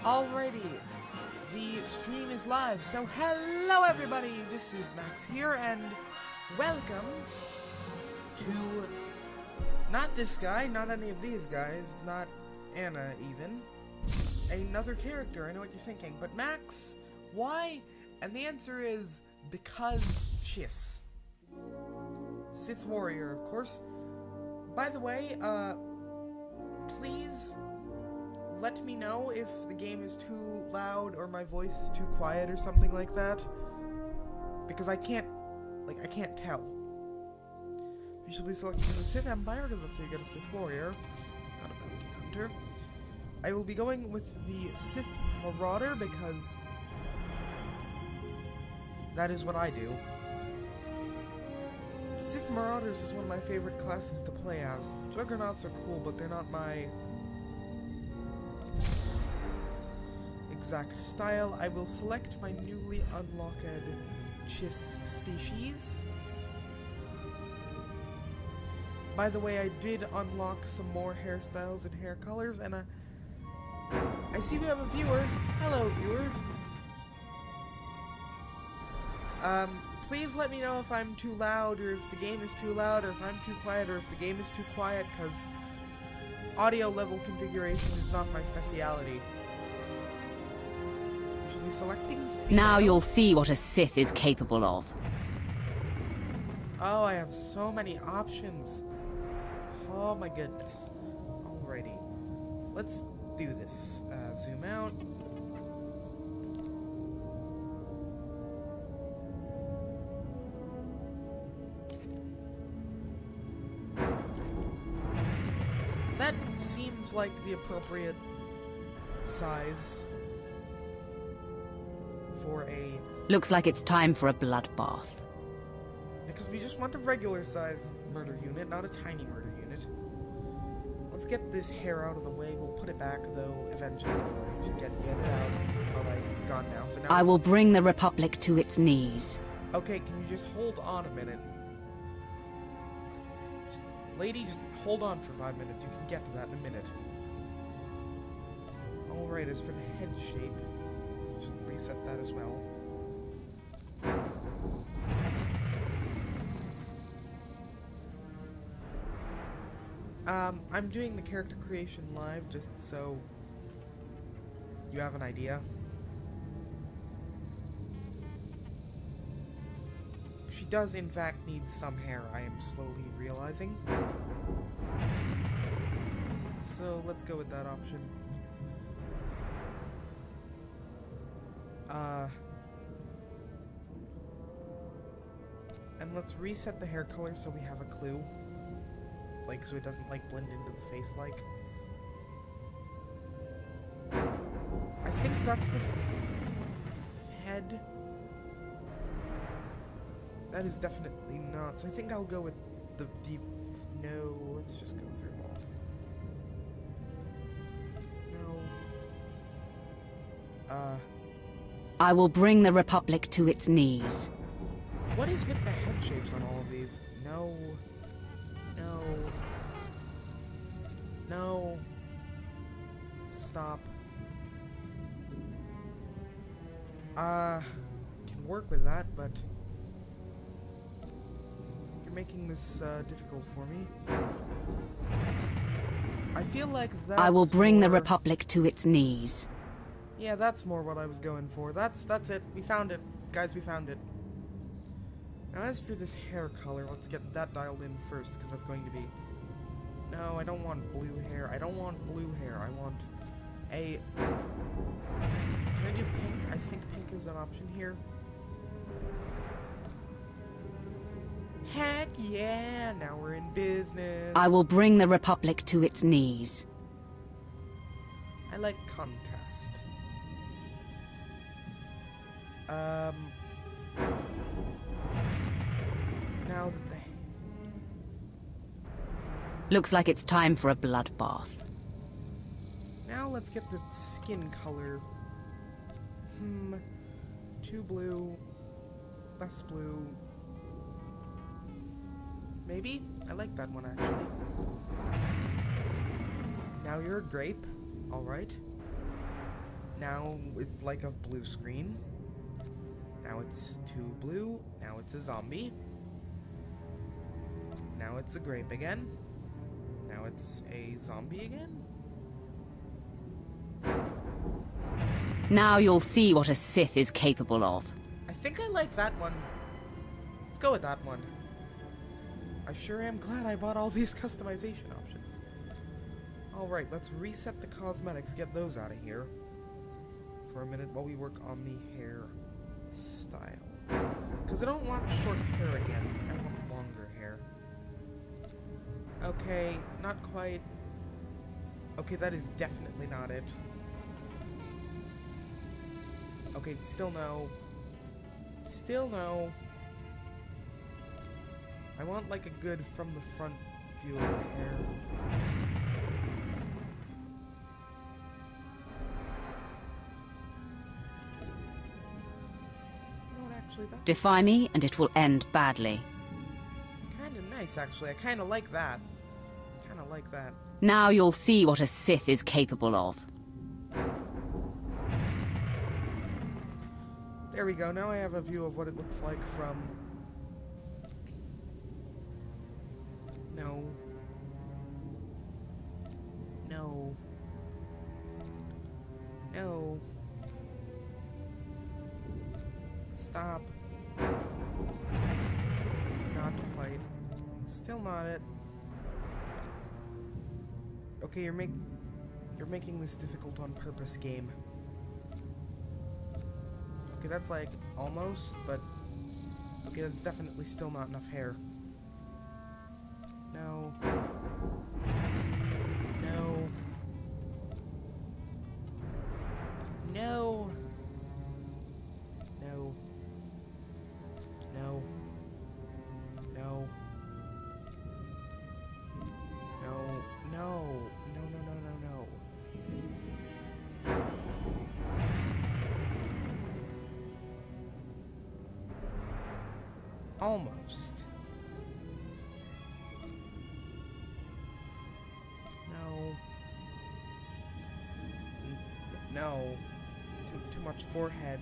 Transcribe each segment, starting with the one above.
Alrighty, the stream is live, so hello everybody, this is Max here, and welcome to, not this guy, not any of these guys, not Anna even, another character. I know what you're thinking, but Max, why? And the answer is, because Chiss. Sith warrior, of course. By the way, please let me know if the game is too loud or my voice is too quiet or something like that. Because I can't tell. You should be selecting the Sith Empire, because that's how you get a Sith warrior, not a bounty hunter. I will be going with the Sith Marauder, because that is what I do. Sith Marauders is one of my favorite classes to play as. Juggernauts are cool, but they're not my exact style. I will select my newly unlocked Chiss species. By the way, I did unlock some more hairstyles and hair colors, and I see we have a viewer. Hello, viewer. Please let me know if I'm too loud, or if the game is too loud, or if I'm too quiet, or if the game is too quiet, because audio level configuration is not my speciality. Should be selecting female. Now you'll see what a Sith is capable of. Oh, I have so many options. Oh my goodness. Alrighty. Let's do this. Zoom out. That seems like the appropriate size for a... Looks like it's time for a bloodbath. Because we just want a regular size murder unit, not a tiny murder unit. Let's get this hair out of the way. We'll put it back, though, eventually. Just get it out. Alright, it's gone now. So now I will bring the Republic to its knees. Okay, can you just hold on a minute? Lady, just hold on for 5 minutes. You can get to that in a minute. Alright, as for the head shape, let's just reset that as well. I'm doing the character creation live just so you have an idea. She does in fact need some hair, I am slowly realizing. So let's go with that option. And let's reset the hair color so we have a clue. Like, so it doesn't, like, blend into the face, like. I think that's the head. That is definitely not. So I think I'll go with the deep... No, let's just go through all. No. I will bring the Republic to its knees. What is with the head shapes on all of these? No. No. No. Stop. Can work with that, but you're making this difficult for me. I feel like that's I will bring more... the Republic to its knees. Yeah, that's more what I was going for. That's it. We found it. Guys, we found it. Now, as for this hair color, let's get that dialed in first, because that's going to be... No, I don't want blue hair. I don't want blue hair. I want a... Can I do pink? I think pink is an option here. Heck yeah! Now we're in business. I will bring the Republic to its knees. I like contrast. Now that the... Looks like it's time for a bloodbath. Now let's get the skin color. Too blue. Less blue. Maybe? I like that one, actually. Now you're a grape. Alright. Now it's like a blue screen. Now it's 2 blue. Now it's a zombie. Now it's a grape again. Now it's a zombie again. Now you'll see what a Sith is capable of. I think I like that one. Let's go with that one. I sure am glad I bought all these customization options. Alright, let's reset the cosmetics, get those out of here for a minute while we work on the hair style. Because I don't want short hair again, I want longer hair. Okay, not quite. Okay, that is definitely not it. Okay, still no. Still no. I want like a good from the front view of the hair. No, actually, that Defy me and it will end badly. kinda nice, actually. I kinda like that. Kinda like that. Now you'll see what a Sith is capable of. There we go. Now I have a view of what it looks like from... No. No. No. Stop. Not quite. Still not it. Okay, you're making this difficult on purpose, game. Okay, that's like almost, but okay, that's definitely still not enough hair. No. No. No. No. No. No. No. No. No, no, no, no, no. Almost. No. No. Too much forehead.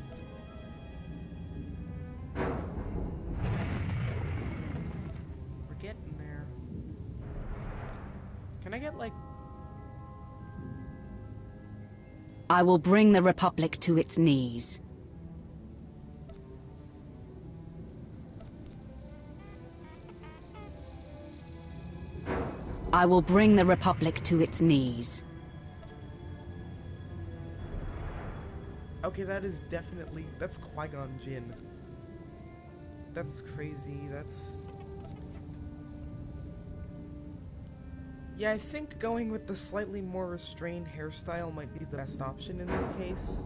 We're getting there. Can I get like... I will bring the Republic to its knees. I will bring the Republic to its knees. Okay, that is definitely... That's Qui-Gon Jinn. That's crazy. That's... Yeah, I think going with the slightly more restrained hairstyle might be the best option in this case.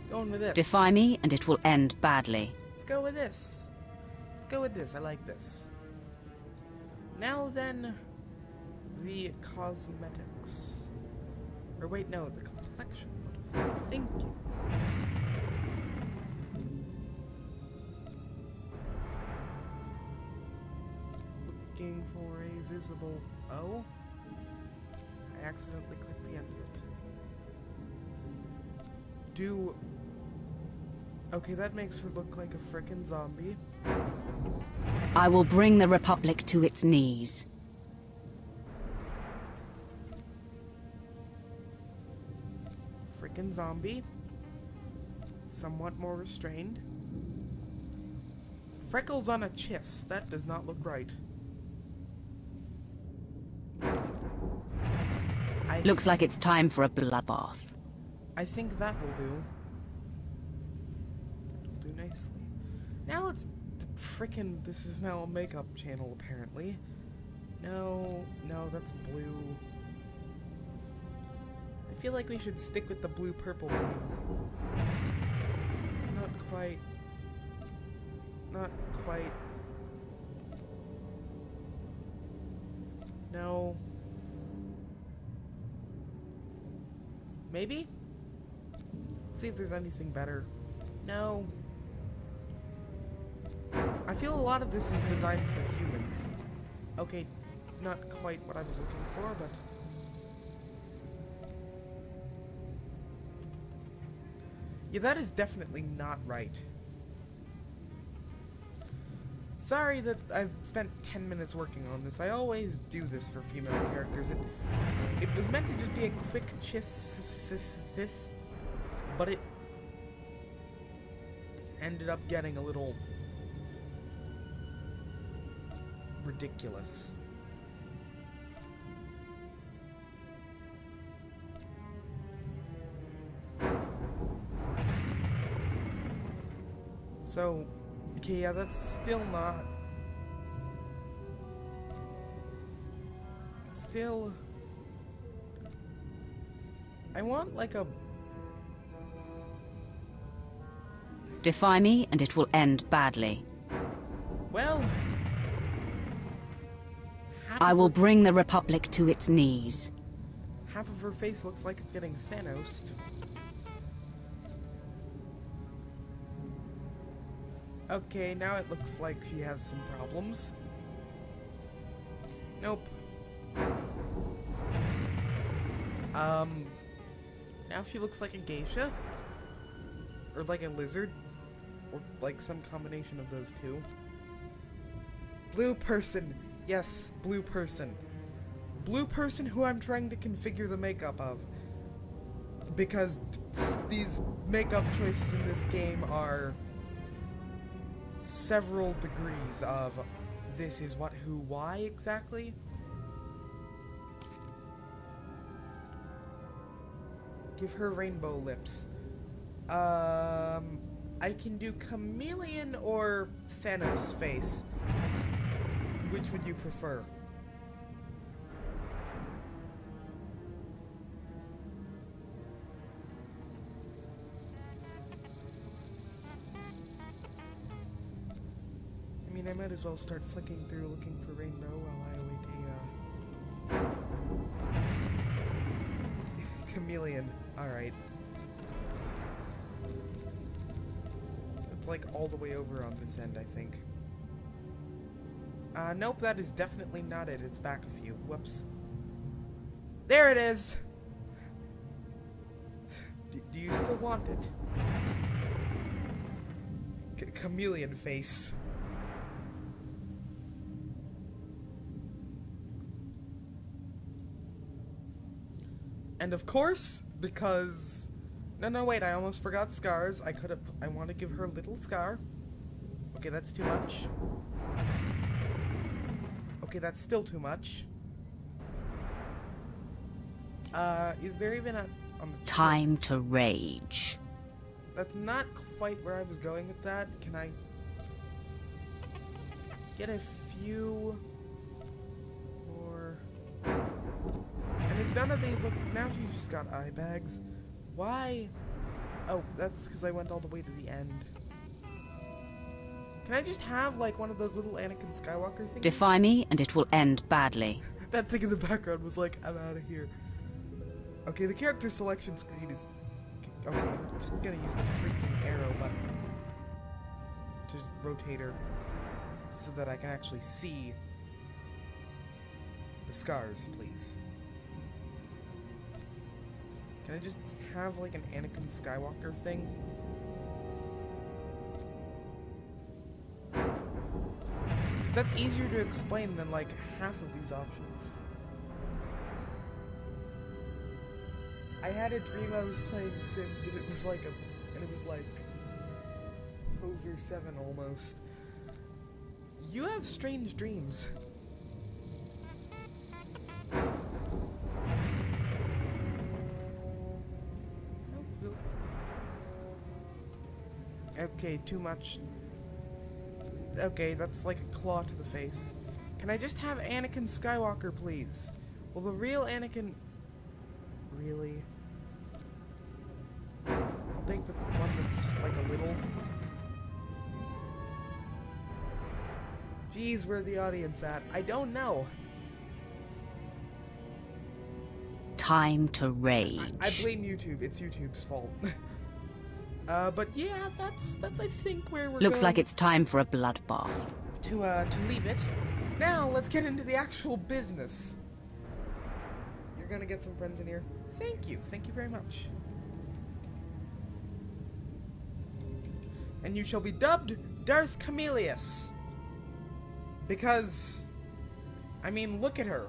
Going with this. Defy me and it will end badly. Let's go with this. Let's go with this. I like this. Now then, the cosmetics. Or wait, no, the complexion. What was I thinking? Looking for a visible O. I accidentally clicked the end of it. Do... Okay, that makes her look like a frickin' zombie. I will bring the Republic to its knees. Frickin' zombie. Somewhat more restrained. Freckles on a Chiss. That does not look right. Looks like it's time for a bloodbath. I think that will do. That'll do nicely. Now let's frickin'... This is now a makeup channel, apparently. No, no, that's blue. I feel like we should stick with the blue-purple theme. Not quite. Not quite. No. Maybe? Let's see if there's anything better. No. I feel a lot of this is designed for humans. Okay, not quite what I was looking for, but... yeah, that is definitely not right. Sorry that I've spent 10 minutes working on this. I always do this for female characters. It was meant to just be a quick Chiss, but it ended up getting a little ridiculous. So, okay, yeah, that's still not... still... I want, like, a... Defy me, and it will end badly. well... I will bring the Republic to its knees. half of her face looks like it's getting Thanos'd. Okay, now it looks like she has some problems. Nope. Now she looks like a geisha. Or like a lizard. Or like some combination of those two. Blue person. Yes, blue person. Blue person who I'm trying to configure the makeup of. Because these makeup choices in this game are... several degrees of this is what, who, why exactly? Give her rainbow lips. I can do chameleon or Thanos face. Which would you prefer? I mean, I might as well start flicking through looking for rainbow while I await a, chameleon. Alright. It's like all the way over on this end, I think. Nope, that is definitely not it. It's back a few. Whoops. There it is! Do you still want it? Chameleon face. And of course, because... No, wait, I almost forgot scars. I want to give her a little scar. Okay, that's too much. Okay, that's still too much. Is there even a... on the Time to rage. That's not quite where I was going with that. Can I... get a few... more... And if none of these look... now she's just got eye bags. Why? Oh, that's because I went all the way to the end. Can I just have, like, one of those little Anakin Skywalker things? Defy me, and it will end badly. That thing in the background was like, I'm out of here. Okay, the character selection screen is... okay, I'm just gonna use the freaking arrow button to just rotate her so that I can actually see the scars, please. Can I just have, like, an Anakin Skywalker thing? Because that's easier to explain than, like, half of these options. I had a dream I was playing Sims, and it was like Poser 7 almost. You have strange dreams. Okay, too much. Okay, that's like a claw to the face. Can I just have Anakin Skywalker, please? Will the real Anakin... really? I'll take the one that's just like a little... Geez, where's the audience at? I don't know. Time to rage. I blame YouTube. It's YouTube's fault. But yeah, that's I think where we're Looks going like it's time for a bloodbath. to leave it. Now, let's get into the actual business. You're gonna get some friends in here. Thank you. Thank you very much. And you shall be dubbed Darth Camelius. Because, I mean, look at her.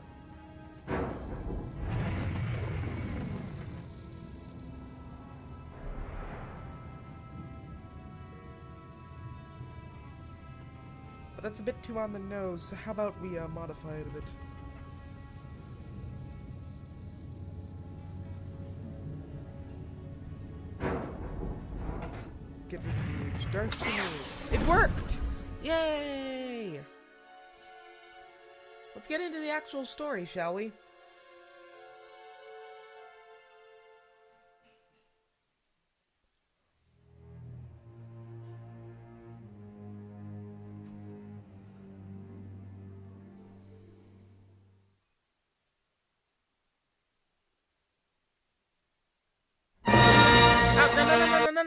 But that's a bit too on the nose, so how about we modify it a bit? Get rid of the age. Darth Camelius. It worked! Yay! Let's get into the actual story, shall we?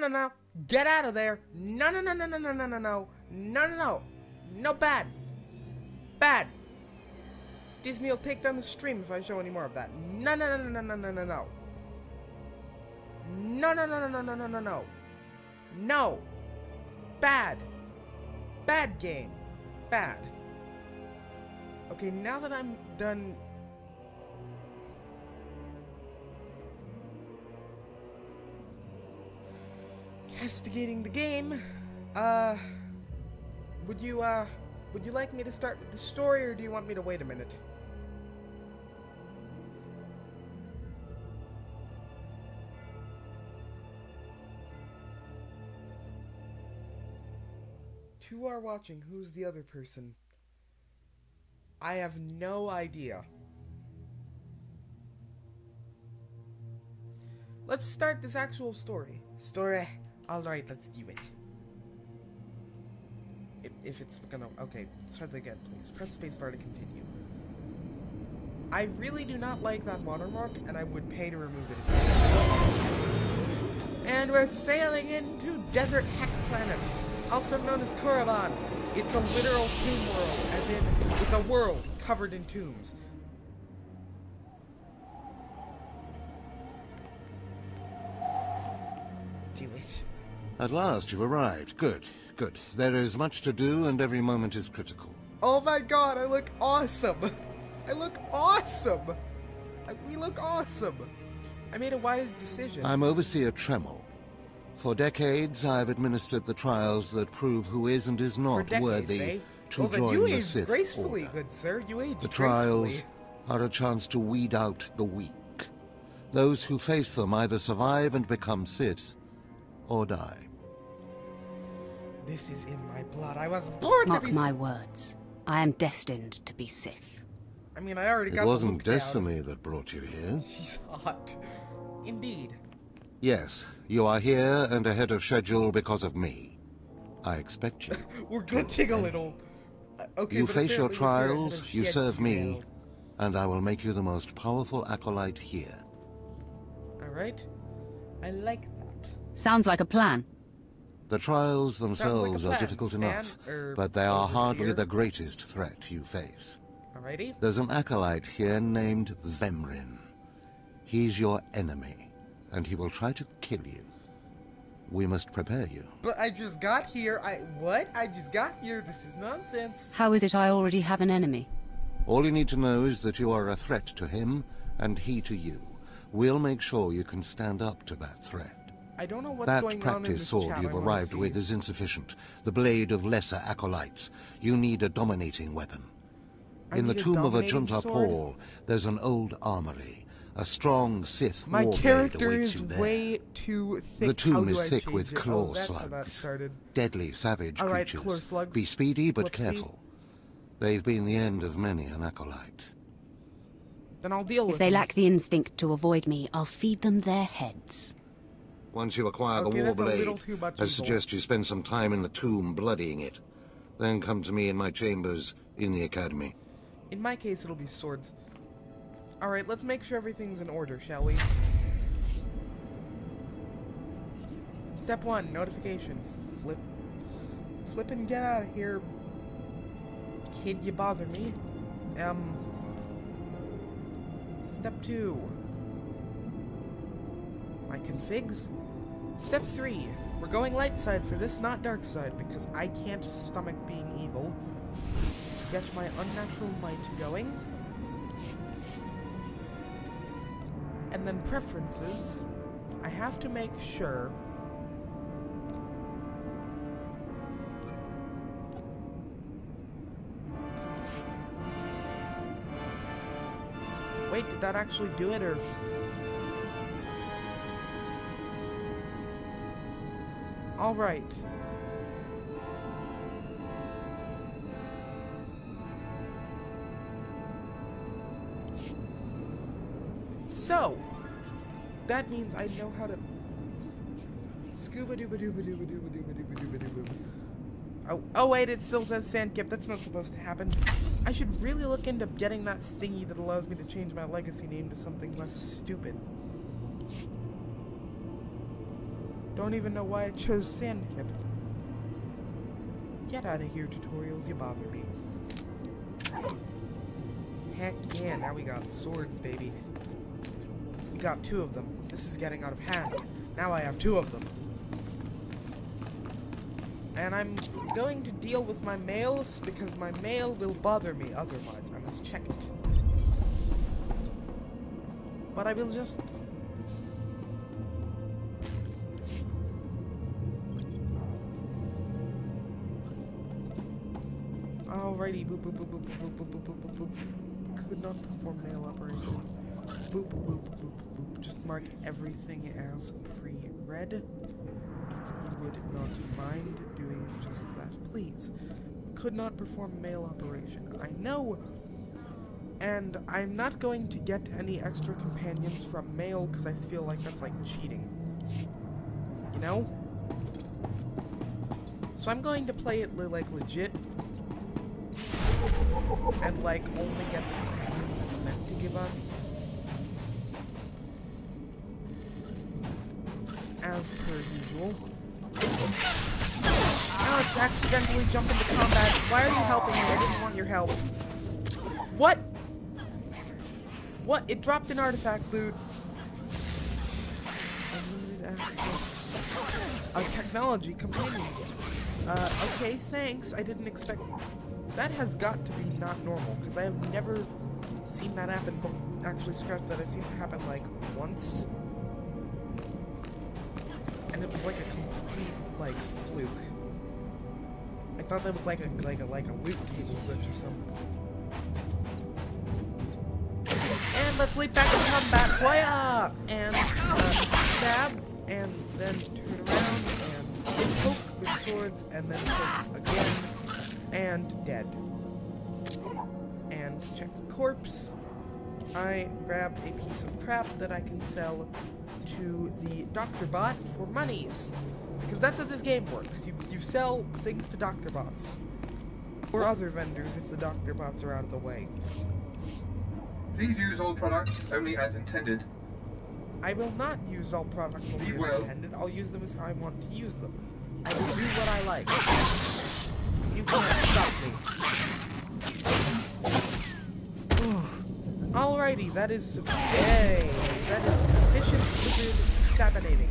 No. Get out of there. No. No, bad. Bad. Disney will take down the stream if I show any more of that. No. No. Bad. Bad game. Bad. Okay, now that I'm done... castigating the game, would you like me to start with the story, or do you want me to wait a minute? Two are watching. Who's the other person? I have no idea. Let's start this actual story. Alright, let's do it. If it's gonna... Okay, start again, please. Press spacebar to continue. I really do not like that watermark, and I would pay to remove it. And we're sailing into Desert Heck Planet, also known as Kuravan. It's a literal tomb world, as in, it's a world covered in tombs. Do it. At last, you've arrived. Good. There is much to do, and every moment is critical. Oh my god, I look awesome! I look awesome! We look awesome! I made a wise decision. I'm Overseer Tremel. For decades, I've administered the trials that prove who is and is not worthy to join the Sith gracefully, order. good sir. You aged The gracefully. trials are a chance to weed out the weak. Those who face them either survive and become Sith, or die. This is in my blood. I was born to be... Mark my words. I am destined to be Sith. I mean, I already got It wasn't the look down. destiny that brought you here. She's hot. Indeed. Yes, you are here and ahead of schedule because of me. I expect you. We're getting a little... okay, You but face your apparently we're ahead trials, of you serve me, schedule. and I will make you the most powerful acolyte here. Alright. I like that. Sounds like a plan. The trials themselves plan, are difficult Stan, enough, or but they are Overseer. hardly the greatest threat you face. Alrighty. There's an acolyte here named Vemrin. He's your enemy, and he will try to kill you. We must prepare you. But I just got here. What? I just got here. This is nonsense. How is it I already have an enemy? All you need to know is that you are a threat to him, and he to you. We'll make sure you can stand up to that threat. I don't know what's That going on in practice this sword chat. you've I wanna arrived see. with is insufficient. The blade of lesser acolytes. You need a dominating weapon. In the need a tomb of a dominating Junta sword? Paul, there's an old armory. A strong Sith My warblade character awaits is you there. way too thick. The tomb How do is I thick change with it? claw Oh, that's how that slugs. started. Deadly, savage All right, creatures. claw slugs. Be speedy, but Whoopsie. careful. They've been the end of many an acolyte. Then I'll deal with If they them. lack the instinct to avoid me, I'll feed them their heads. Once you acquire Okay, the that's a warblade, little too much I evil. suggest you spend some time in the tomb bloodying it. Then come to me in my chambers in the academy. In my case, it'll be swords. Alright, let's make sure everything's in order, shall we? Step 1, notification. Flip and get out of here. Kid, you bother me. Step 2. My configs. Step 3. We're going light side for this, not dark side, because I can't stomach being evil. Get my unnatural might going. And then preferences. I have to make sure wait, did that actually do it, or? Alright. So, that means I know how to scuba dooba dooba dooba dooba dooba dooba dooba dooba. Oh wait, it still says Sandkip. That's not supposed to happen. I should really look into getting that thingy that allows me to change my legacy name to something less stupid. Don't even know why I chose Sandkip. Get out of here, tutorials, you bother me. Heck yeah, now we got swords, baby. We got 2 of them. This is getting out of hand. Now I have 2 of them. And I'm going to deal with my mails, because my mail will bother me otherwise. I must check it. But I will just... Alrighty, boop boop boop boop boop boop boop boop boop boop. Could not perform mail operation. Boop boop boop boop boop. Just mark everything as pre-read. If you would not mind doing just that, please. Could not perform mail operation. I know. And I'm not going to get any extra companions from mail because I feel like that's like cheating. You know? So I'm going to play it like legit. And like only get the companions it's meant to give us. As per usual. Now let's accidentally jump into combat. Why are you helping me? I didn't want your help. What? What? It dropped an artifact loot. Unlimited access. A technology companion. Okay, thanks. I didn't expect... That has got to be not normal, because I have never seen that happen. Actually, scratch that. I've seen it happen, like, once. And it was like a complete, like, fluke. I thought that was like a loot table glitch or something. And let's leap back into combat. Whoa! And stab, and then turn around and poke with swords, and then poke again, and dead. And check the corpse. I grab a piece of crap that I can sell to the Doctor Bot for monies. Because that's how this game works. You sell things to Doctor Bots. Or other vendors if the Doctor Bots are out of the way. Please use all products only as intended. I will not use all products only as intended. I'll use them as how I want to use them. I will do what I like. You can't stop me. Alrighty, that is sufficient. That is sufficient wizard stabinating.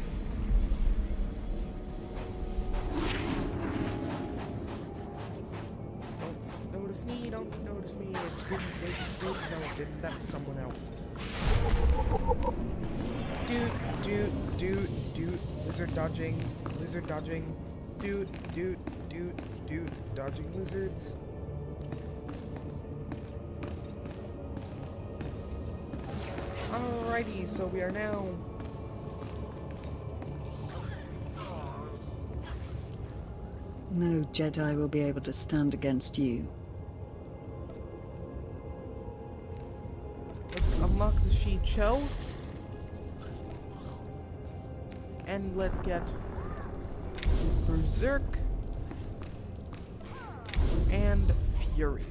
Don't notice me, don't notice me. It didn't, no, it didn't. That was someone else. Dude, lizard dodging, dude, dodging lizards. Alrighty, so we are now... No Jedi will be able to stand against you. Let's unlock the Shi-Cho. And let's get Berserk and Fury.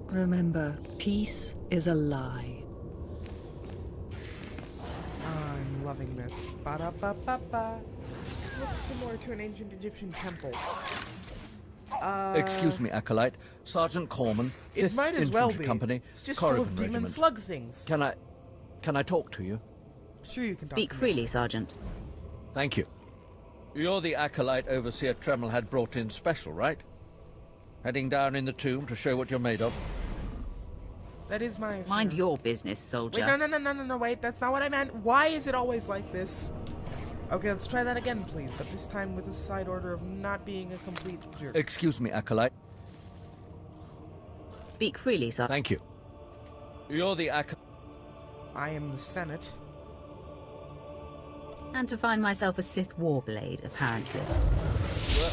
Remember, peace is a lie. I'm loving this. Ba-da-ba-ba-ba. This looks similar to an ancient Egyptian temple. Excuse me, Acolyte. Sergeant Corman, 5th It might as well Infantry be. Company, It's just full of Corrigan demon Regiment. slug things. Can I talk to you? Sure you can Speak talk to me. freely, Sergeant. Thank you. You're the Acolyte Overseer Tremel had brought in special, right? Heading down in the tomb to show what you're made of? That is my affair. Mind your business, soldier. Wait, no, wait, that's not what I meant. Why is it always like this? Okay, let's try that again, please, but this time with a side order of not being a complete jerk. Excuse me, Acolyte. Speak freely, Sergeant. Thank you. You're the I am the Senate. And to find myself a Sith warblade, apparently. Well,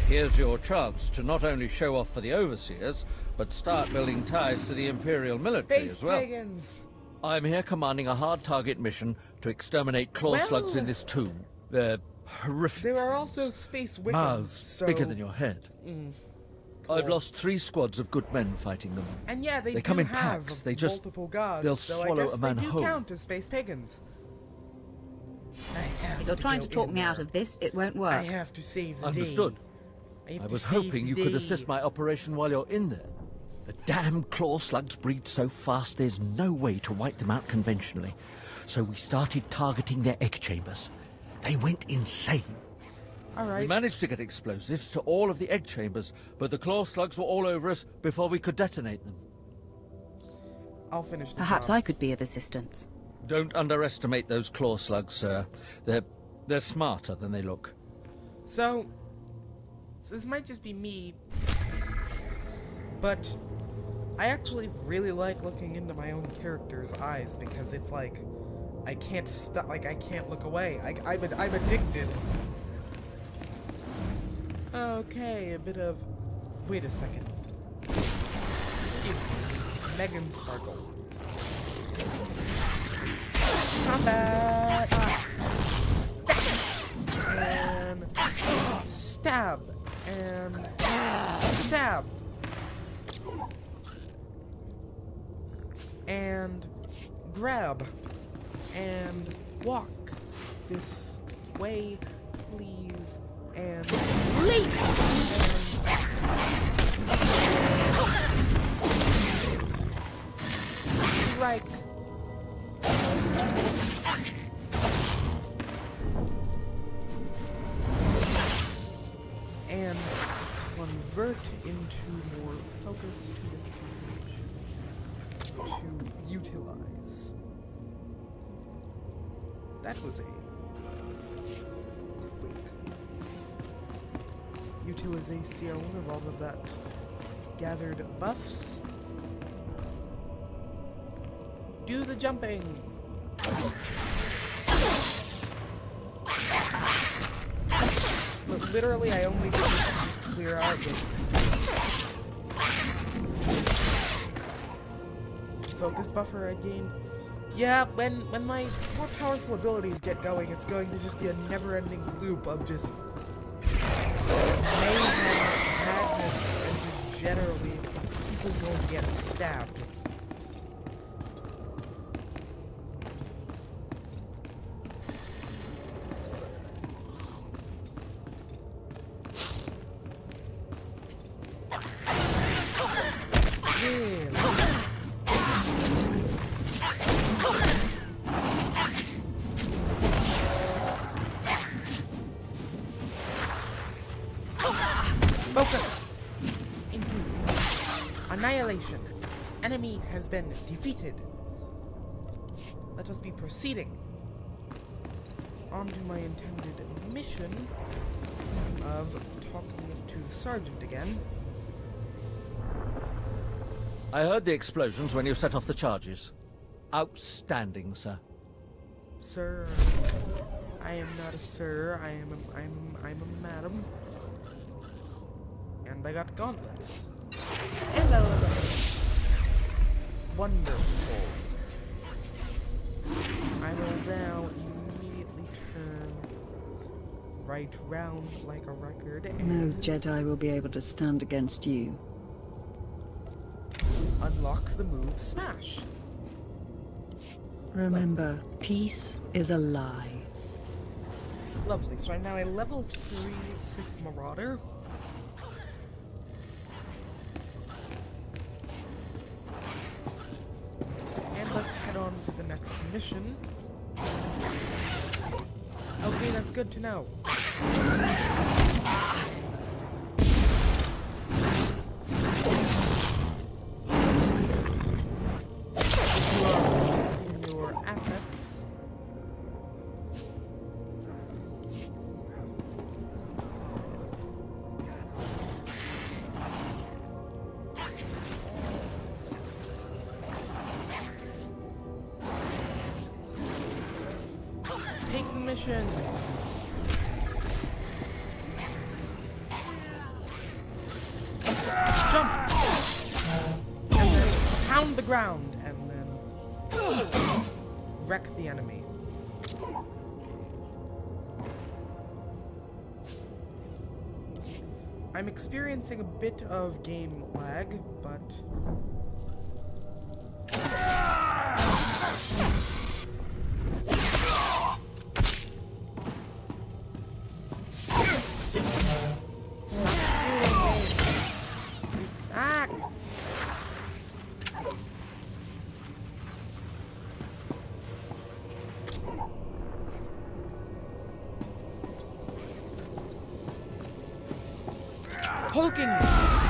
here's your chance to not only show off for the Overseers, but start building ties to the Imperial military Space as well. pagans! I'm here commanding a hard target mission to exterminate claw slugs in this tomb. They're horrific. There are also space Wiccans, mouths so... bigger than your head. I've lost 3 squads of good men fighting them. And yeah, they They do come in have packs. They just- multiple gods, they'll so swallow I guess a man they do whole. count as space pagans. I have If you're trying go to talk in me out there. of this, it won't work. I have to save the Understood. day. have I to was save hoping the you could day. assist my operation while you're in there. The damn claw slugs breed so fast there's no way to wipe them out conventionally. So we started targeting their egg chambers. They went insane. All We right. managed to get explosives to all of the egg chambers, but the claw slugs were all over us before we could detonate them. I'll finish the Perhaps job. I could be of assistance. Don't underestimate those claw slugs, sir. They're smarter than they look. So this might just be me, but I actually really like looking into my own character's eyes because it's like I can't stop. Like I can't look away. I'm addicted. Okay, a bit of. Wait a second. Excuse me, Megan Sparkle. Combat. And stab and stab and grab and walk this way, please, and leap and strike. And convert into more focus to utilize. That was a quick utilization of all of that gathered buffs. Do the jumping! But literally, I only did this to clear out the focus buffer I gained. Yeah, when my more powerful abilities get going, it's going to just be a never-ending loop of just mayhem, madness, and just generally people going to get stabbed. Focus! Into annihilation. Enemy has been defeated. Let us be proceeding on to my intended mission of talking to the sergeant again. I heard the explosions when you set off the charges. Outstanding, sir. Sir, I am not a sir. I'm a madam. And I got gauntlets. Hello. Wonderful. I will now immediately turn right round like a record No and Jedi will be able to stand against you. unlock the move Smash. Remember, peace is a lie. Lovely. So I'm now a level 3 Sith Marauder. next mission. Okay, that's good to know. In your assets. Take the mission. Jump. And then pound the ground, and then wreck the enemy. I'm experiencing a bit of game lag, but Hulking!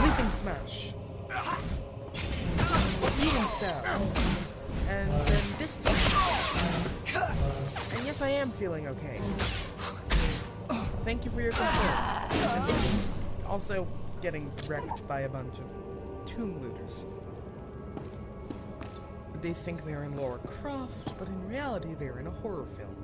Leaping Smash! Eating Stab! And then this thing. And yes, I am feeling okay. Thank you for your concern. Also, getting wrecked by a bunch of tomb looters. They think they're in Lara Croft, but in reality they're in a horror film.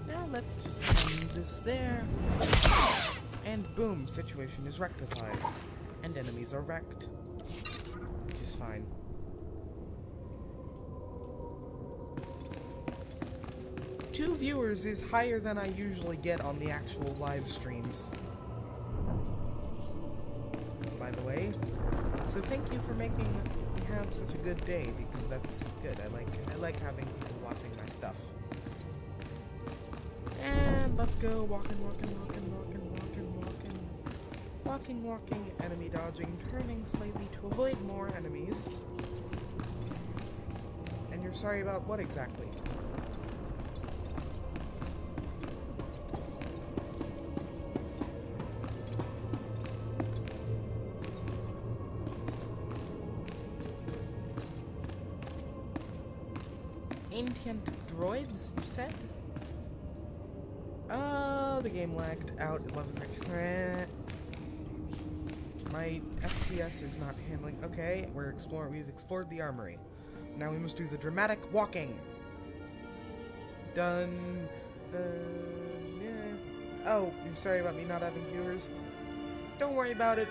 Now let's just end this there. And boom, situation is rectified. And enemies are wrecked. Which is fine. Two viewers is higher than I usually get on the actual live streams. By the way. So thank you for making me have such a good day, because that's good. I like having people watching my stuff. And let's go walking, enemy dodging, turning slightly to avoid more enemies. And you're sorry about what exactly? Ancient droids, you said? Oh, the game lagged out. It loves like my FPS is not handling. Okay, we've explored the armory. Now we must do the dramatic walking. Done. Yeah. Oh, I'm sorry about me not having viewers. Don't worry about it.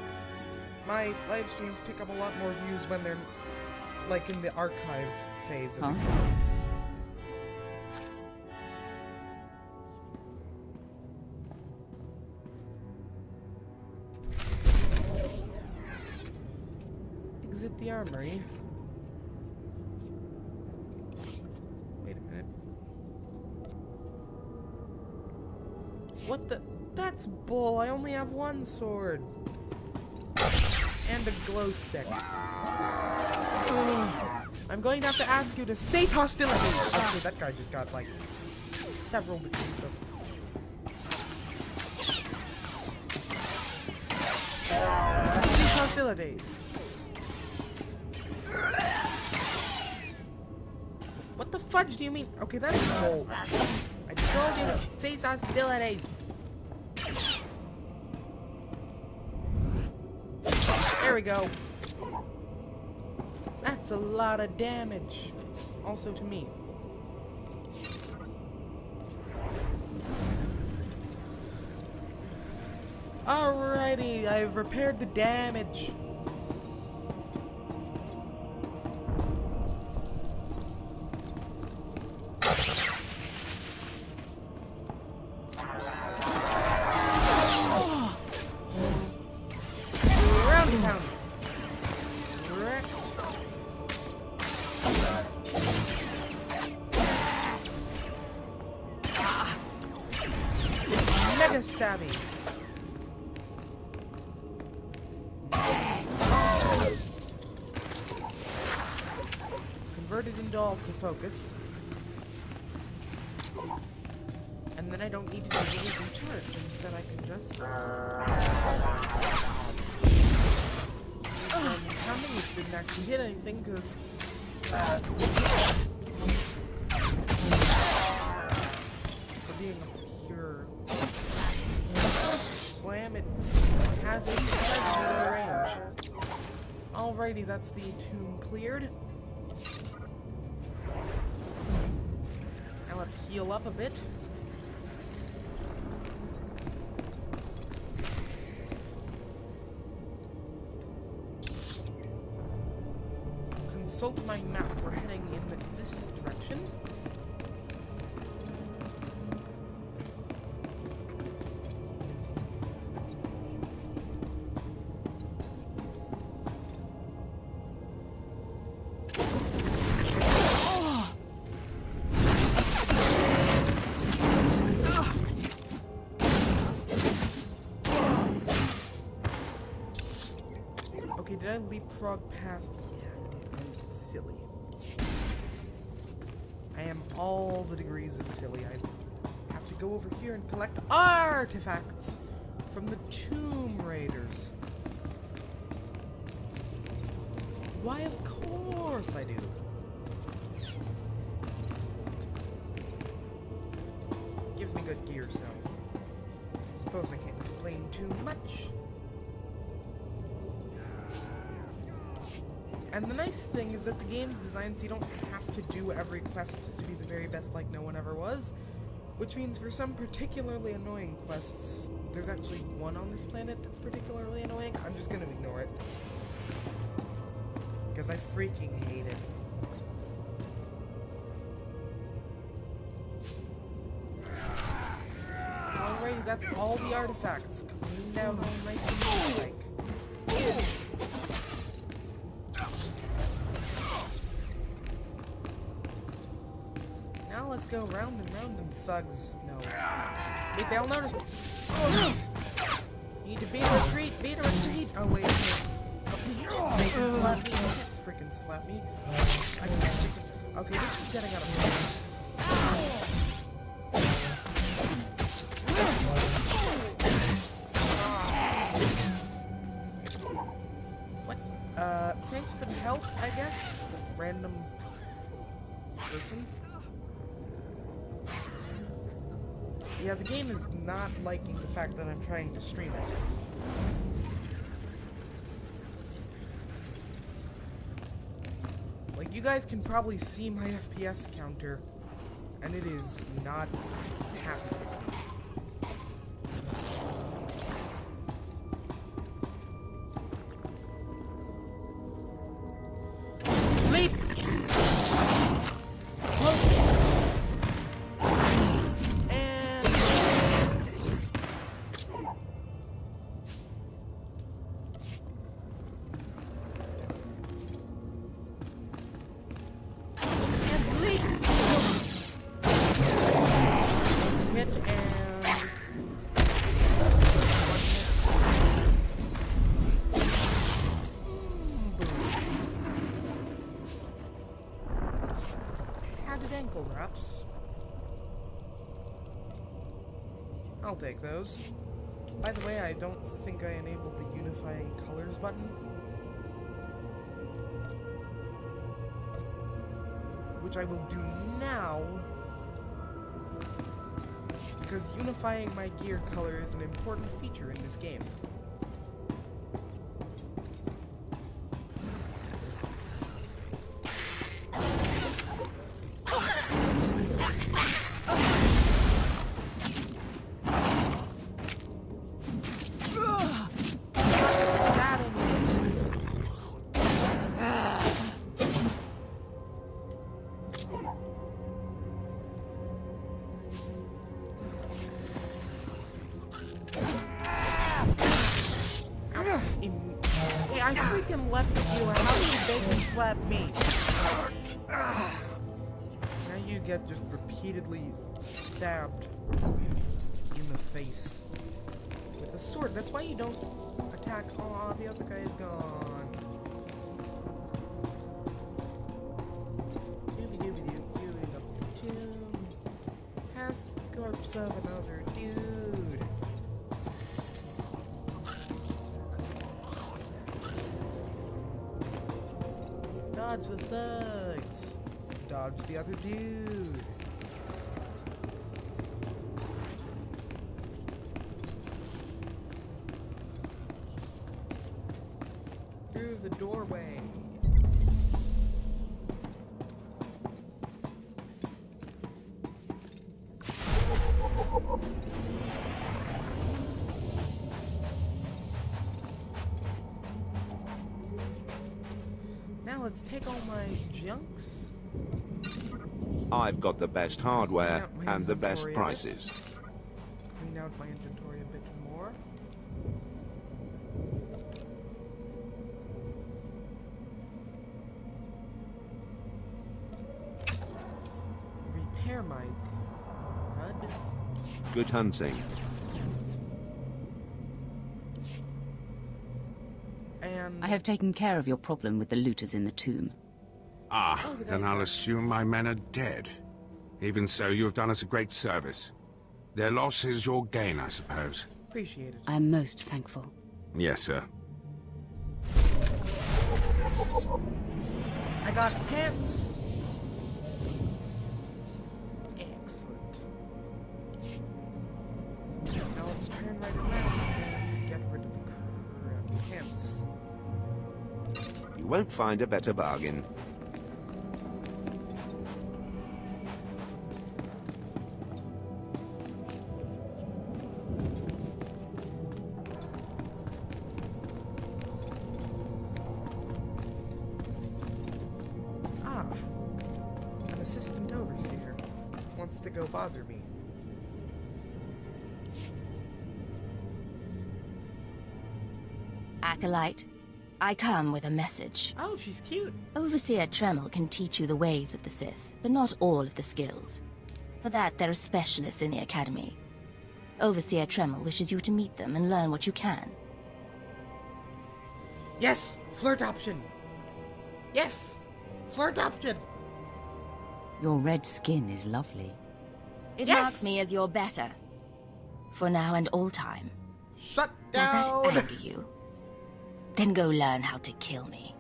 My live streams pick up a lot more views when they're like in the archive phase of existence. Exit the armory. Wait a minute. What the? That's bull. I only have one sword. And a glow stick. I'm going to have to ask you to cease hostility. Actually, that guy just got like several degrees of. Cease hostilities. What the fudge do you mean? Okay, that's cold. I told you to cease hostilities. There we go. That's a lot of damage. Also to me. Alrighty, I've repaired the damage. stabby. Converted into autofocus. And then I don't need to do any turrets. Instead I can just... Coming, which didn't actually hit anything, because... for being a pure... slam, it has a melee range. Alrighty, that's the tomb cleared. Now let's heal up a bit. Consult my map. We're heading in this direction. Okay, did I leapfrog past? Silly. I am all the degrees of silly. I have to go over here and collect artifacts from the Tomb Raiders. Why, of course I do. Gives me good gear, so I suppose I can't complain too much. And the nice thing is that the game's designed so you don't have to do every quest to be the very best like no one ever was. Which means for some particularly annoying quests, there's actually one on this planet that's particularly annoying. I'm just gonna ignore it. Because I freaking hate it. Alrighty, that's all the artifacts. Cleaned out all nice and like. Let's go round and round them thugs. No. Wait, they'll notice. Oh, need to beat a retreat, beat a retreat. Oh, wait a minute. Okay, you just make him slap me. You can't freaking slap me. I can't freaking. Okay, this is getting out of hand. What? Thanks for the help, I guess. Random person. Yeah, the game is not liking the fact that I'm trying to stream it. Like, you guys can probably see my FPS counter, and it is not happy with me. Leap! Ankle wraps. I'll take those. By the way, I don't think I enabled the unifying colors button. Which I will do now. Because unifying my gear color is an important feature in this game. I freaking left with you. How do you bacon slap me? Now you get just repeatedly stabbed in the face. with a sword. That's why you don't attack. Oh, the other guy is gone. Doobie-doobie-doo, up the tomb. Past the corpse of another dude. Dodge the thugs. Dodge the other dude. Through the doorway. Now let's take all my junks. I've got the best hardware Clean out my and the best inventory a bit. prices. Clean out my inventory a bit more. Repair my HUD. Good hunting. And I have taken care of your problem with the looters in the tomb. Ah, Oh, there then you I'll go. assume my men are dead. Even so, you have done us a great service. Their loss is your gain, I suppose. appreciate it. I am most thankful. Yes, sir. I got pants. Excellent. Now let's turn right around and get rid of the crappy pants. You won't find a better bargain. Ah, an assistant overseer wants to go bother me. Acolyte, I come with a message. Oh, she's cute. Overseer Tremel can teach you the ways of the Sith, but not all of the skills. For that, there are specialists in the Academy. Overseer Tremel wishes you to meet them and learn what you can. Yes, flirt option. Yes, flirt option. Your red skin is lovely. It Yes! marks me as your better. For now and all time. Shut Does down. that anger you? Then go learn how to kill me.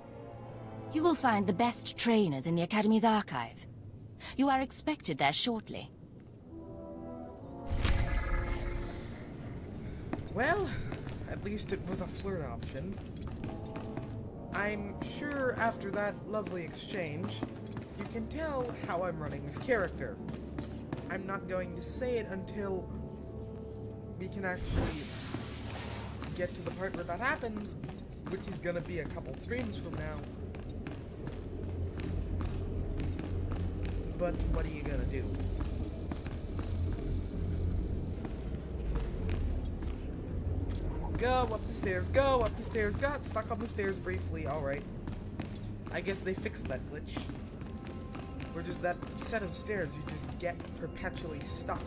You will find the best trainers in the Academy's archive. You are expected there shortly. Well, at least it was a flirt option. I'm sure after that lovely exchange, you can tell how I'm running this character. I'm not going to say it until we can actually get to the part where that happens, which is gonna be a couple streams from now. But what are you gonna do? Go up the stairs, go up the stairs, got stuck on the stairs briefly, alright. I guess they fixed that glitch. Or just that set of stairs, you just get perpetually stuck.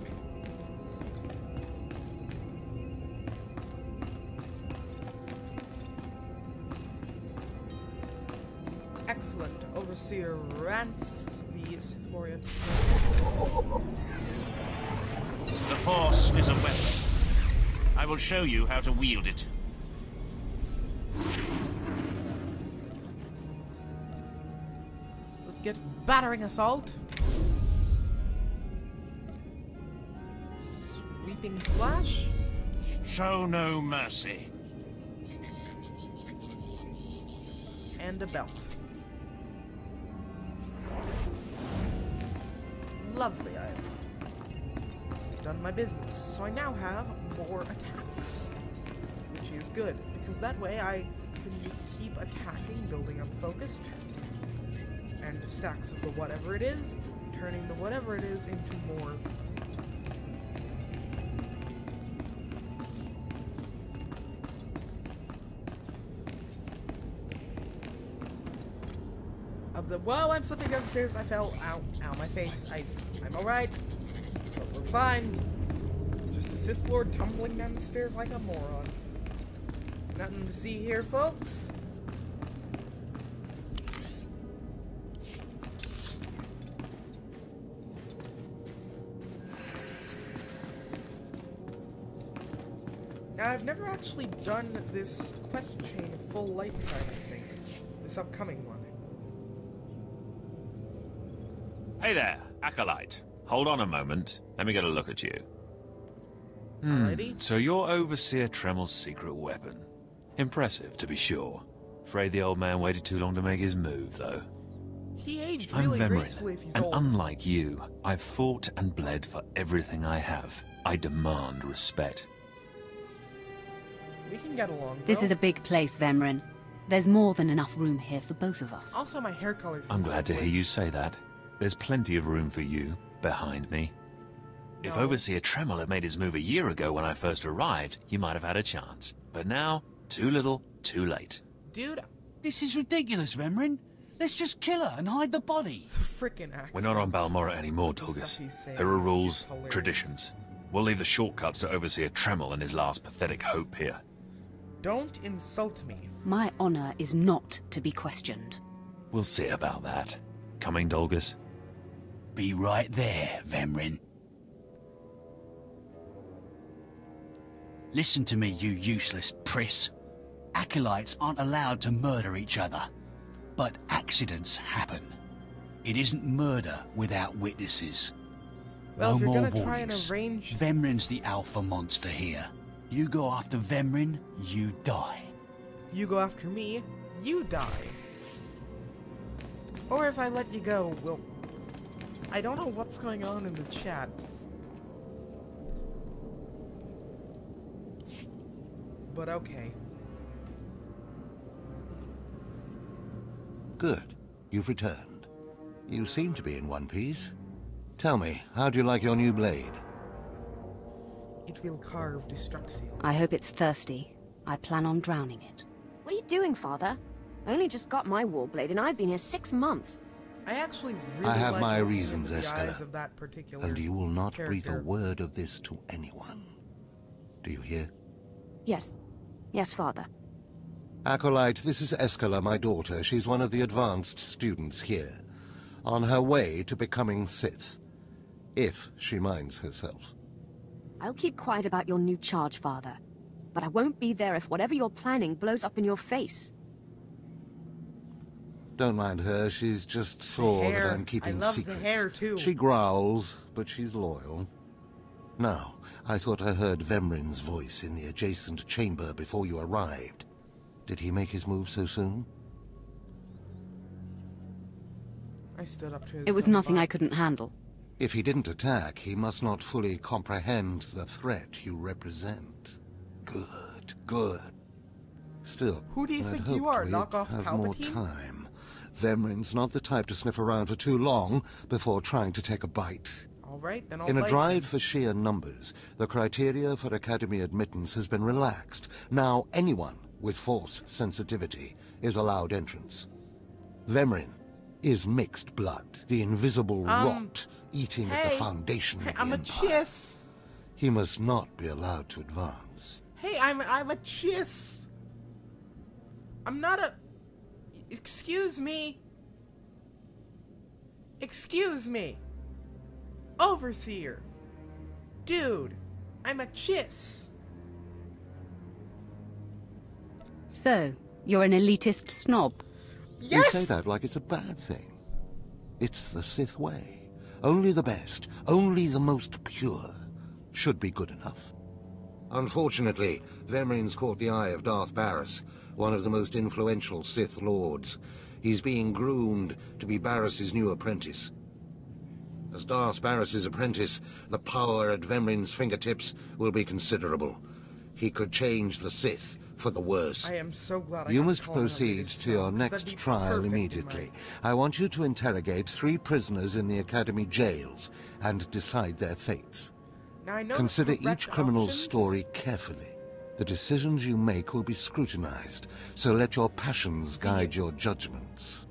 Excellent. Overseer Rance, the Sith Warrior. The Force is a weapon. I will show you how to wield it. Let's get battering assault. Sweeping slash. Show no mercy. And a belt. Lovely, I've done my business. So I now have more attacks, which is good, because that way I can just keep attacking, building up focused, and stacks of the whatever it is, turning the whatever it is into more. Of the whoa, I'm slipping down the stairs. I fell. Ow, ow, my face. I'm alright. We're fine. Just a Sith Lord tumbling down the stairs like a moron. Nothing to see here, folks. Now, I've never actually done this quest chain full light side, I think. This upcoming one. Hey there, Acolyte. Hold on a moment. Let me get a look at you. So you're Overseer Tremel's secret weapon. Impressive, to be sure. Afraid the old man waited too long to make his move, though. He aged really gracefully if he's and old. unlike you, I've fought and bled for everything I have. I demand respect. We can get along, This though. is a big place, Vemrin. There's more than enough room here for both of us. Also, my hair color's... I'm glad to hear you say that. There's plenty of room for you, behind me. If Overseer Tremel had made his move a year ago when I first arrived, you might have had a chance. But now, too little, too late. Dude... This is ridiculous, Vemrin. Let's just kill her and hide the body. The frickin' accent. We're not on Balmorra anymore, Dolgus. There are rules, traditions. We'll leave the shortcuts to Overseer Tremel and his last pathetic hope here. Don't insult me. My honor is not to be questioned. We'll see about that. Coming, Dolgus? Be right there, Vemrin. Listen to me, you useless priss. Acolytes aren't allowed to murder each other. But accidents happen. It isn't murder without witnesses. Well, No if you're more gonna try and warnings. arrange... Vemrin's the alpha monster here. You go after Vemrin, you die. You go after me, you die. Or if I let you go, well... I don't know what's going on in the chat. But okay. Good. You've returned. You seem to be in one piece. Tell me, how do you like your new blade? It will carve Destruxio. I hope it's thirsty. I plan on drowning it. What are you doing, Father? I only just got my warblade and I've been here 6 months. I actually really I have like my looking reasons, into the eyes Escala, of that particular and you will not breathe a character. word of this to anyone. Do you hear? Yes. Yes, Father. Acolyte, this is Escala, my daughter. She's one of the advanced students here, on her way to becoming Sith, if she minds herself. I'll keep quiet about your new charge, Father. But I won't be there if whatever you're planning blows up in your face. Don't mind her, she's just sore hair. that I'm keeping I love secrets. the hair, too. She growls, but she's loyal. Now, I thought I heard Vemrin's voice in the adjacent chamber before you arrived. Did he make his move so soon? I stood up to his It was nothing I couldn't handle. If he didn't attack, he must not fully comprehend the threat you represent. Good, good. Still, Who do you I'd think you hoped are, we'd knockoff have more Palpatine? time. Vemrin's not the type to sniff around for too long before trying to take a bite. Alright, then I'll In a bite drive him. for sheer numbers, the criteria for Academy admittance has been relaxed. Now anyone with Force sensitivity is allowed entrance. Vemrin is mixed blood, the invisible rot eating at the hey, foundation hey, of the I'm a Empire. Chiss. He must not be allowed to advance. Hey, I'm a Chiss. I'm not a... Excuse me. Excuse me. Overseer. Dude, I'm a Chiss. So, you're an elitist snob? Yes! You say that like it's a bad thing. It's the Sith way. Only the best, only the most pure, should be good enough. Unfortunately, Vemrin's caught the eye of Darth Barris, one of the most influential Sith lords. He's being groomed to be Barris's new apprentice. As Darth Barris's apprentice, the power at Vemrin's fingertips will be considerable. He could change the Sith for the worse. I am so glad I You got must called on proceed this to your song, 'cause next that'd be trial perfect in my- immediately. I want you to interrogate 3 prisoners in the Academy jails and decide their fates. Now, I know the Consider correct each criminal's options. story carefully. The decisions you make will be scrutinized, so let your passions guide your judgments.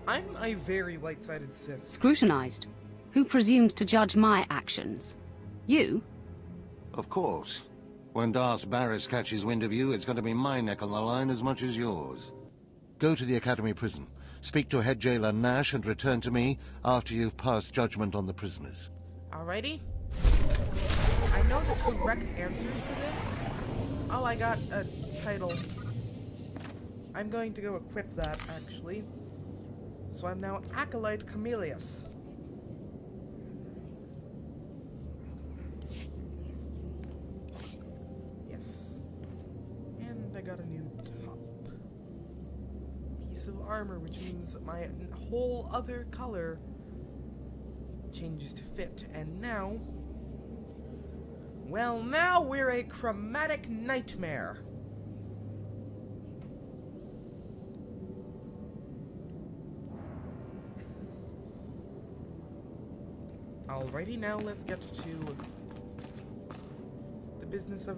I'm a very light-sided Sith. Scrutinized? Who presumes to judge my actions? You? Of course. When Darth Barris catches wind of you, it's going to be my neck on the line as much as yours. Go to the Academy prison, speak to head jailer Nash, and return to me after you've passed judgment on the prisoners. Alrighty. I know the correct answers to this. Oh, I got a title. I'm going to go equip that, actually. So I'm now Acolyte Camelius. Yes. And I got a new top. Piece of armor, which means my whole other color changes to fit. And now... well, now we're a chromatic nightmare. Alrighty, now let's get to the business of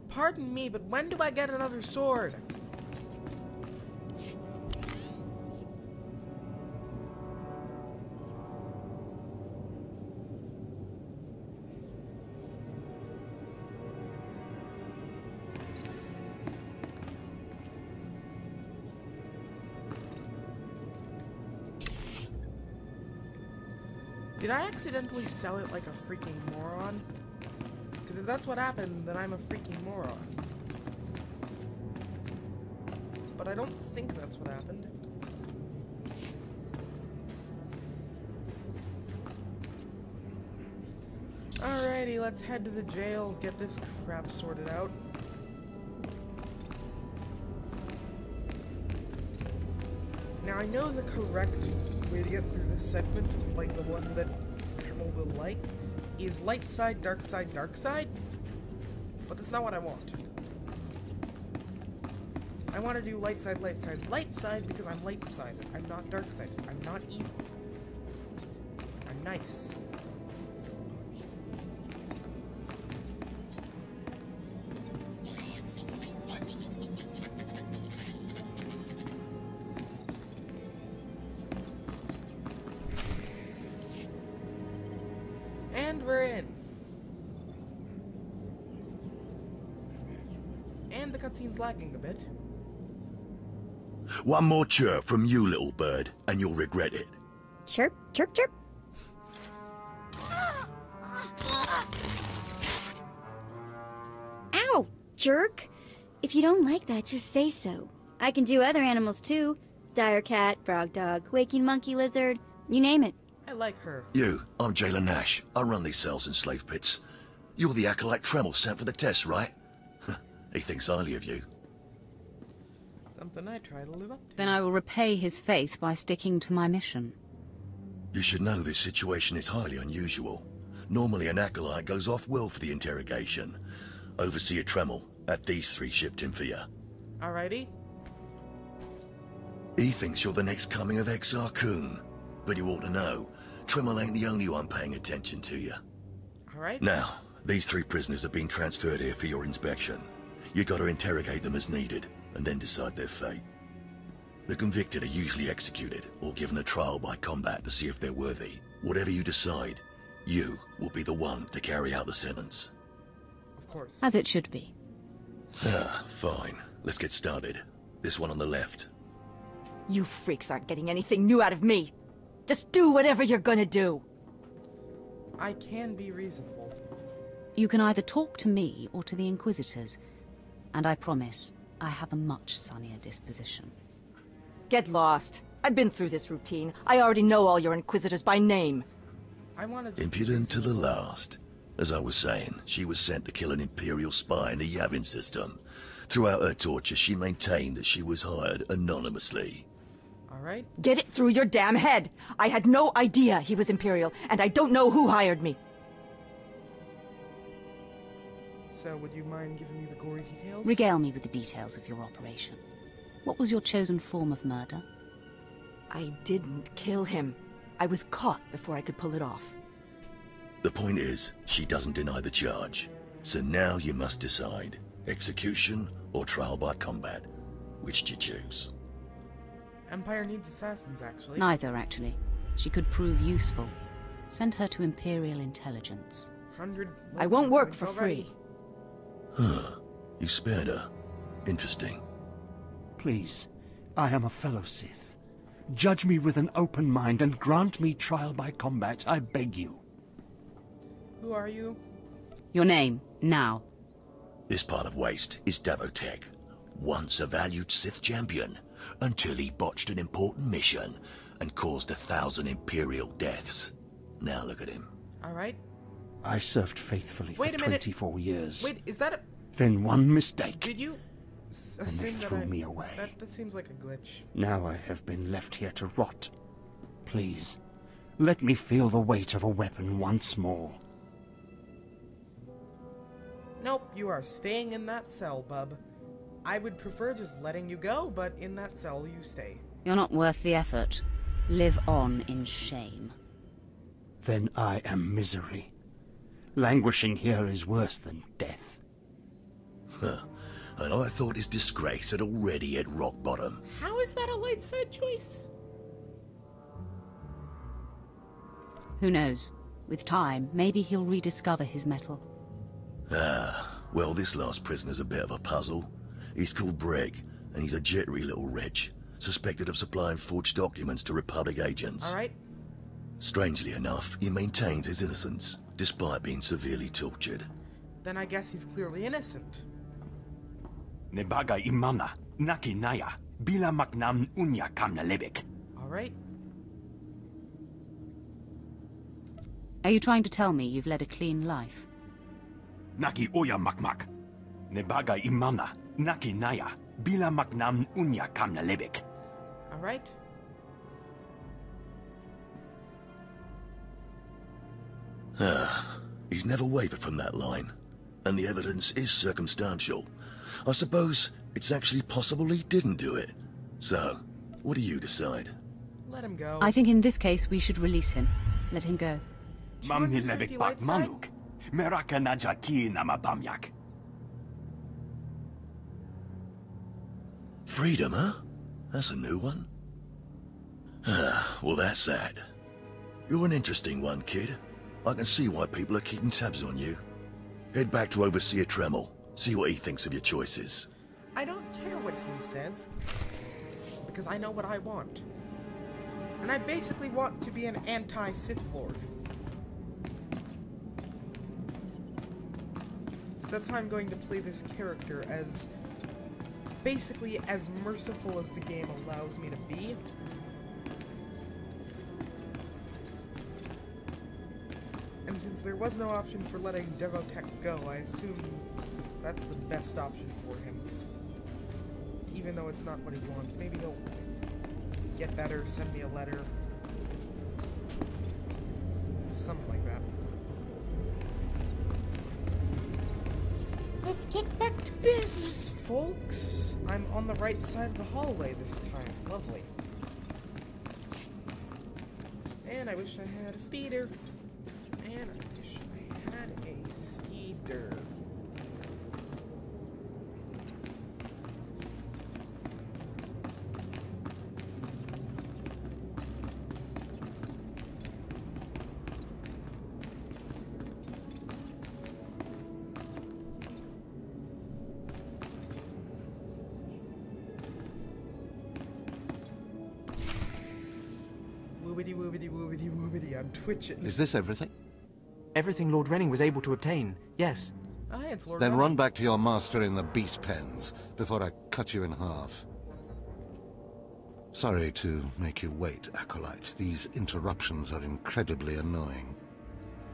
pardon me, but when do I get another sword? Did I accidentally sell it like a freaking moron? Because if that's what happened, then I'm a freaking moron. But I don't think that's what happened. Alrighty, let's head to the jails, get this crap sorted out. Now I know the correct way to get through this segment, like the one that Tremel will like, is light side, dark side, dark side. But that's not what I want. I want to do light side, light side, light side because I'm light sided. I'm not dark sided. I'm not evil. I'm nice. And we're in. And the cutscene's lagging a bit. One more chirp from you, little bird, and you'll regret it. Chirp, chirp, chirp. Ow, jerk. If you don't like that, just say so. I can do other animals too. Dire cat, frog dog, quaking monkey lizard, you name it. I like her. You, I'm Jailer Nash. I run these cells and slave pits. You're the acolyte Tremel sent for the test, right? He thinks highly of you. Something I try to live up to. Then I will repay his faith by sticking to my mission. You should know this situation is highly unusual. Normally an acolyte goes off-world for the interrogation. Overseer Tremel, at these three shipped him for you. Alrighty. He thinks you're the next coming of Exar Kun. But you ought to know, Tremel ain't the only one paying attention to you. Alright. Now, these three prisoners have been transferred here for your inspection. You gotta interrogate them as needed, and then decide their fate. The convicted are usually executed, or given a trial by combat to see if they're worthy. Whatever you decide, you will be the one to carry out the sentence. Of course. As it should be. Ah, fine. Let's get started. This one on the left. You freaks aren't getting anything new out of me. Just do whatever you're gonna do. I can be reasonable. You can either talk to me or to the Inquisitors, and I promise I have a much sunnier disposition. Get lost. I've been through this routine. I already know all your Inquisitors by name. I wanted to... Impudent to the last. As I was saying, she was sent to kill an Imperial spy in the Yavin system. Throughout her torture, she maintained that she was hired anonymously. Alright. Get it through your damn head! I had no idea he was Imperial, and I don't know who hired me. So, would you mind giving me the gory details? Regale me with the details of your operation. What was your chosen form of murder? I didn't kill him. I was caught before I could pull it off. The point is, she doesn't deny the charge. So now you must decide. Execution or trial by combat. Which do you choose? Empire needs assassins, actually. Neither, actually. She could prove useful. Send her to Imperial Intelligence. I won't work for free. Huh. You spared her. Interesting. Please, I am a fellow Sith. Judge me with an open mind and grant me trial by combat, I beg you. Who are you? Your name, now. This pile of waste is Davotech, once a valued Sith champion, until he botched an important mission and caused 1,000 Imperial deaths. Now look at him. Alright. I served faithfully for 24 years. Wait, is that a... Then one mistake. Did you... And they threw me away. That seems like a glitch. Now I have been left here to rot. Please, let me feel the weight of a weapon once more. Nope, you are staying in that cell, bub. I would prefer just letting you go, but in that cell you stay. You're not worth the effort. Live on in shame. Then I am misery. Languishing here is worse than death. Huh. And I thought his disgrace had already hit rock bottom. How is that a light side choice? Who knows? With time, maybe he'll rediscover his mettle. Ah, well, this last prisoner's a bit of a puzzle. He's called Breg, and he's a jittery little wretch, suspected of supplying forged documents to Republic agents. Alright. Strangely enough, he maintains his innocence, despite being severely tortured. Then I guess he's clearly innocent. Nebaga imana, naki naya, bila maknam unya kamna lebek. Alright. Are you trying to tell me you've led a clean life? Naki oya makmak. Nebaga imana, naki naya, bila maknam unya kamna lebek. Alright. He's never wavered from that line, and the evidence is circumstantial. I suppose it's actually possible he didn't do it. So, what do you decide? Let him go. I think in this case we should release him. Let him go. Mamni lebek pak manuk. Meraka najaki namabamyak. Freedom, huh? That's a new one. Well, that's that. You're an interesting one, kid. I can see why people are keeping tabs on you. Head back to Overseer Tremel. See what he thinks of your choices. I don't care what he says, because I know what I want. And I basically want to be an anti-Sith Lord. So that's how I'm going to play this character, as basically as merciful as the game allows me to be. And since there was no option for letting Davotech go, I assume that's the best option for him. Even though it's not what he wants. Maybe he'll get better, send me a letter. Something like that. Let's get back to business, folks! I'm on the right side of the hallway this time. Lovely. And I wish I had a speeder. And I wish I had a speeder. Woobity woobity woobity woobity, I'm twitching. Is this everything? Everything Lord Renning was able to obtain, yes. Ah, it's Lord Then Renning. run back to your master in the beast pens before I cut you in half. Sorry to make you wait, Acolyte. These interruptions are incredibly annoying.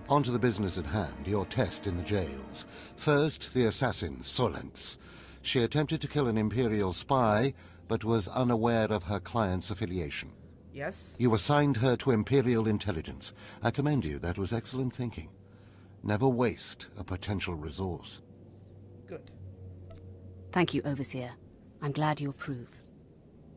On to the business at hand, your test in the jails. First, the assassin, Solentz. She attempted to kill an Imperial spy, but was unaware of her client's affiliation. Yes? You assigned her to Imperial Intelligence. I commend you. That was excellent thinking. Never waste a potential resource. Good. Thank you, Overseer. I'm glad you approve.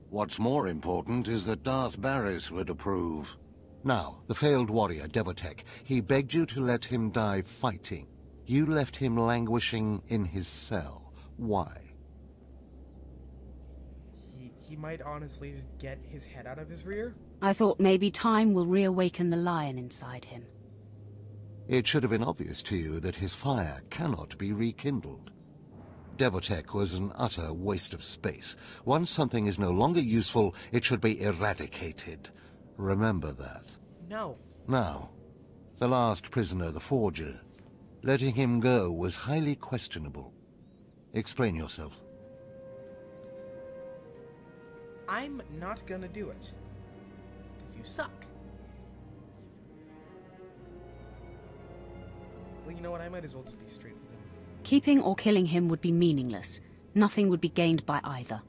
What's more important is that Darth Barris would approve. Now, the failed warrior, Davotech. He begged you to let him die fighting. You left him languishing in his cell. Why? he might honestly just get his head out of his rear. I thought maybe time will reawaken the lion inside him. It should have been obvious to you that his fire cannot be rekindled. Devotech was an utter waste of space. Once something is no longer useful, it should be eradicated. Remember that. No. Now, the last prisoner, the Forger. Letting him go was highly questionable. Explain yourself. I'm not gonna do it. Because you suck. Well, you know what? I might as well just be straight with him. Keeping or killing him would be meaningless. Nothing would be gained by either.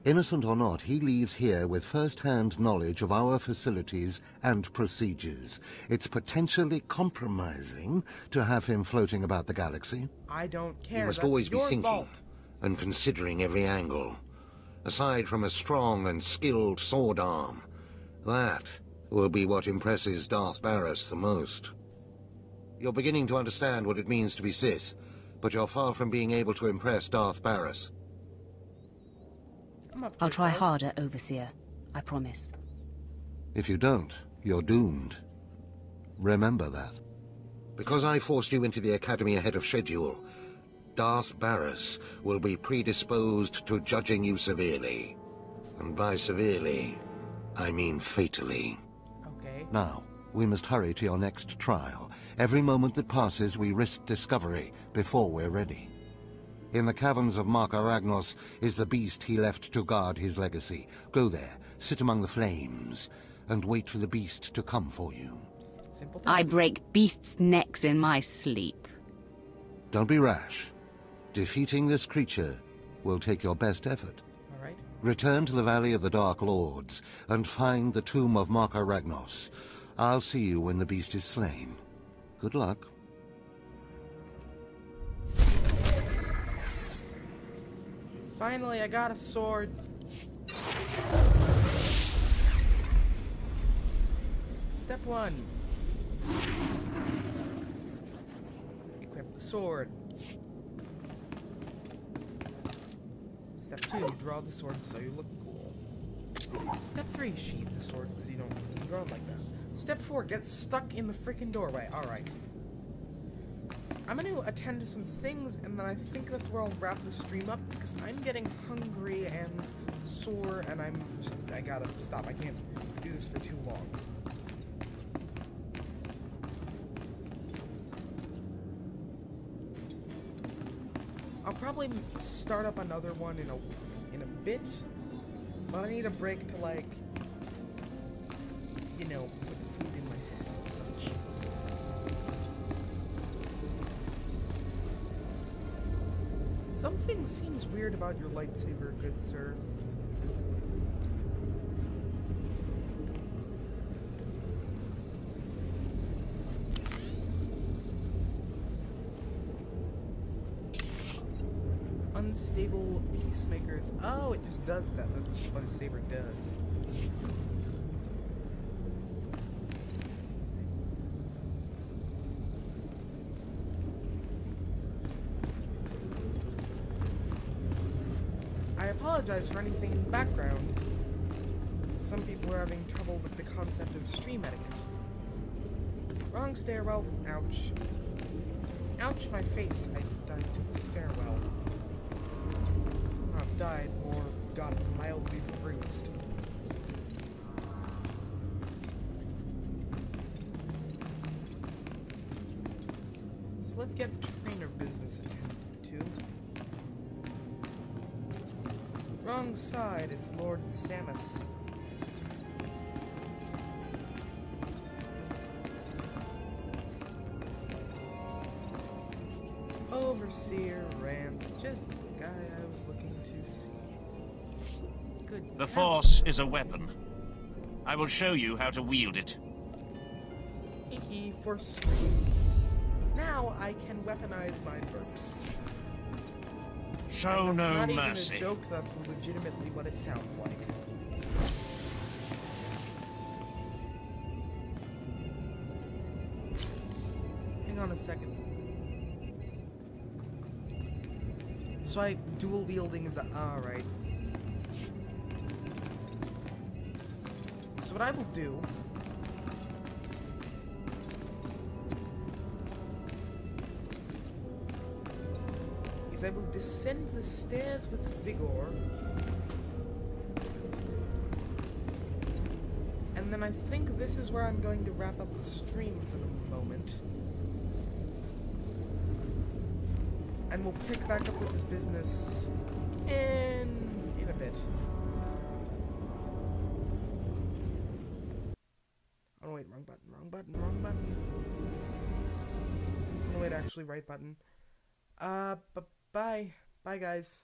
Innocent or not, he leaves here with first-hand knowledge of our facilities and procedures. It's potentially compromising to have him floating about the galaxy. I don't care. You must That's always be your thinking fault. and considering every angle. Aside from a strong and skilled sword arm, that will be what impresses Darth Barris the most. You're beginning to understand what it means to be Sith, but you're far from being able to impress Darth Barris. I'll try harder, Overseer. I promise. If you don't, you're doomed. Remember that. Because I forced you into the Academy ahead of schedule, Darth Barris will be predisposed to judging you severely. And by severely, I mean fatally. Okay. Now, we must hurry to your next trial. Every moment that passes, we risk discovery before we're ready. In the caverns of Marka Ragnos is the beast he left to guard his legacy. Go there, sit among the flames, and wait for the beast to come for you. Simple I break beasts' necks in my sleep. Don't be rash. Defeating this creature will take your best effort. All right. Return to the Valley of the Dark Lords and find the tomb of Marka Ragnos. I'll see you when the beast is slain. Good luck. Finally, I got a sword. Step 1. Equip the sword. Step 2. Draw the sword so you look cool. Step 3. Sheath the sword because you don't draw it like that. Step 4. Get stuck in the freaking doorway. Alright. I'm going to attend to some things, and then I think that's where I'll wrap the stream up, because I'm getting hungry and sore, and I gotta stop. I can't do this for too long. I'll probably start up another one in a bit, but I need a break to, like, you know, put food in my system and such. Something seems weird about your lightsaber, good sir. Unstable peacemakers. Oh, it just does that. That's just what a saber does. I apologize for anything in the background. Some people are having trouble with the concept of stream etiquette. Wrong stairwell. Ouch. Ouch, my face. I died to the stairwell. Not died, or got mildly bruised. So let's get trainer business attended to. Wrong side, it's Lord Samus. Overseer Rance, just the guy I was looking to see. Good. The Force is a weapon. I will show you how to wield it. Hee for screen. Now I can weaponize my burps. Show no not mercy. Even a joke, that's legitimately what it sounds like. Hang on a second. So dual wielding is alright. So what I will do is I will descend the stairs with vigor, and then I think this is where I'm going to wrap up the stream for the moment. And we'll pick back up with this business in a bit. Oh wait, wrong button. Oh wait, actually, right button. Bye. Bye, guys.